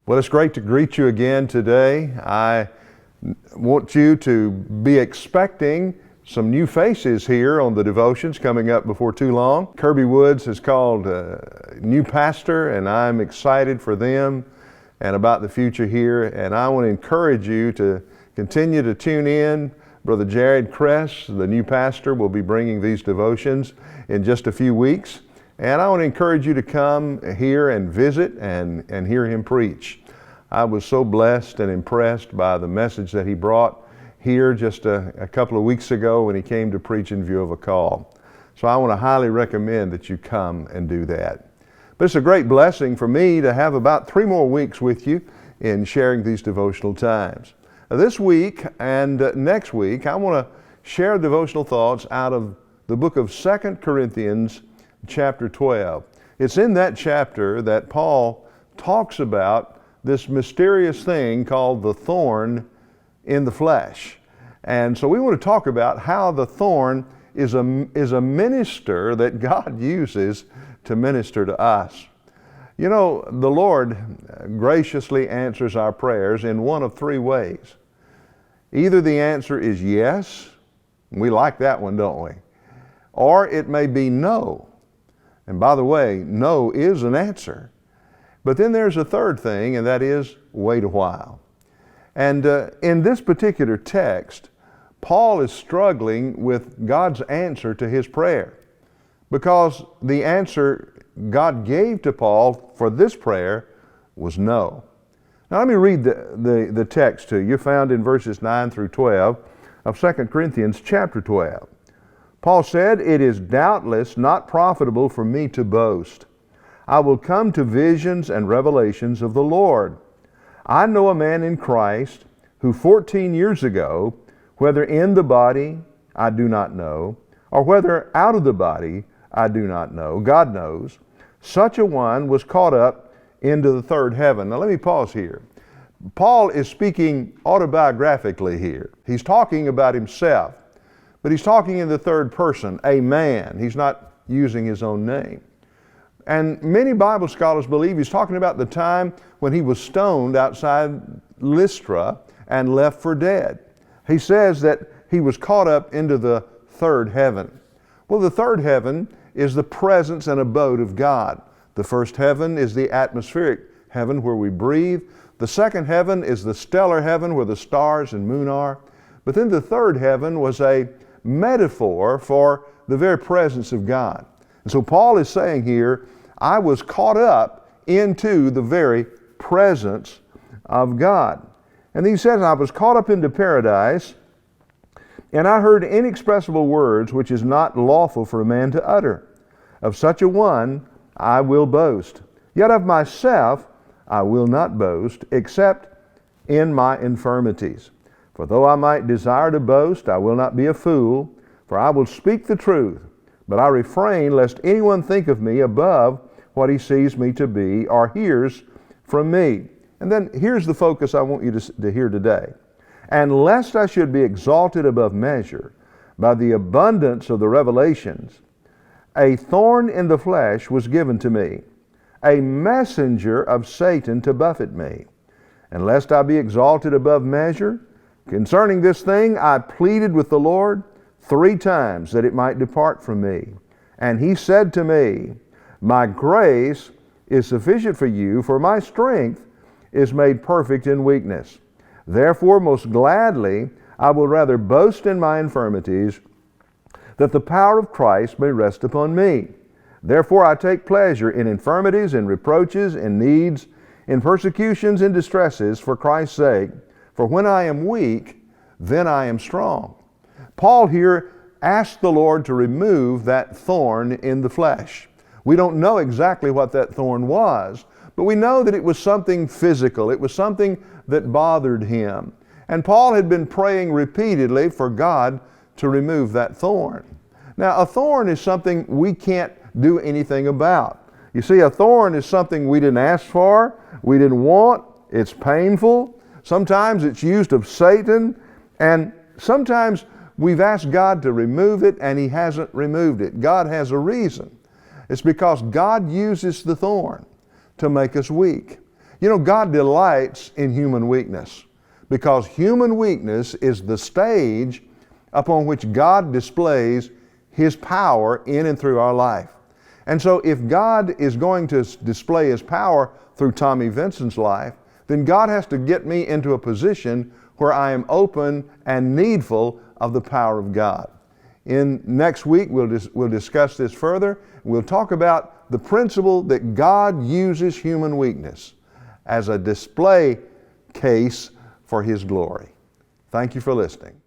Well, it's great to greet you again today. I want you to be expecting some new faces here on the devotions coming up before too long. Kirby Woods has called a new pastor, and I'm excited for them and about the future here. And I want to encourage you to continue to tune in. Brother Jared Kress, the new pastor, will be bringing these devotions in just a few weeks. And I want to encourage you to come here and visit and hear him preach. I was so blessed and impressed by the message that he brought here just a couple of weeks ago when he came to preach in view of a call. So I want to highly recommend that you come and do that. But it's a great blessing for me to have about 3 more weeks with you in sharing these devotional times. This week and next week, I want to share devotional thoughts out of the book of 2 Corinthians chapter 12. It's in that chapter that Paul talks about this mysterious thing called the thorn in the flesh. And so we want to talk about how the thorn is a minister that God uses to minister to us. You know, the Lord graciously answers our prayers in one of 3 ways. Either the answer is yes, we like that one, don't we? Or it may be no. And by the way, no is an answer. But then there's a third thing, and that is wait a while. And in this particular text, Paul is struggling with God's answer to his prayer, because the answer God gave to Paul for this prayer was no. Now let me read the text to you, found in verses 9 through 12 of 2 Corinthians chapter 12. Paul said, "It is doubtless not profitable for me to boast. I will come to visions and revelations of the Lord. I know a man in Christ who 14 years ago, whether in the body, I do not know, or whether out of the body, I do not know, God knows, such a one was caught up into the third heaven." Now let me pause here. Paul is speaking autobiographically here. He's talking about himself, but he's talking in the third person, a man. He's not using his own name. And many Bible scholars believe he's talking about the time when he was stoned outside Lystra and left for dead. He says that he was caught up into the third heaven. Well, the third heaven is the presence and abode of God. The first heaven is the atmospheric heaven where we breathe. The second heaven is the stellar heaven where the stars and moon are. But then the third heaven was a metaphor for the very presence of God. And so Paul is saying here, I was caught up into the very presence of God. And he says, I was caught up into paradise, and I heard inexpressible words which is not lawful for a man to utter. Of such a one I will boast. Yet of myself I will not boast, except in my infirmities. For though I might desire to boast, I will not be a fool, for I will speak the truth. But I refrain lest anyone think of me above what he sees me to be or hears from me. And then here's the focus I want you to hear today. And lest I should be exalted above measure by the abundance of the revelations, a thorn in the flesh was given to me, a messenger of Satan to buffet me. And lest I be exalted above measure, concerning this thing I pleaded with the Lord 3 times that it might depart from me. And he said to me, my grace is sufficient for you, for my strength is made perfect in weakness. Therefore most gladly I will rather boast in my infirmities, that the power of Christ may rest upon me. Therefore I take pleasure in infirmities, in reproaches, in needs, in persecutions, in distresses, for Christ's sake. For when I am weak, then I am strong. Paul here asked the Lord to remove that thorn in the flesh. We don't know exactly what that thorn was, but we know that it was something physical. It was something that bothered him. And Paul had been praying repeatedly for God to remove that thorn. Now, a thorn is something we can't do anything about. You see, a thorn is something we didn't ask for, we didn't want, it's painful. Sometimes it's used of Satan, and sometimes we've asked God to remove it and He hasn't removed it. God has a reason. It's because God uses the thorn to make us weak. You know, God delights in human weakness because human weakness is the stage upon which God displays His power in and through our life. And so if God is going to display His power through Tommy Vincent's life, then God has to get me into a position where I am open and needful of the power of God. In next week, we'll discuss this further. We'll talk about the principle that God uses human weakness as a display case for His glory. Thank you for listening.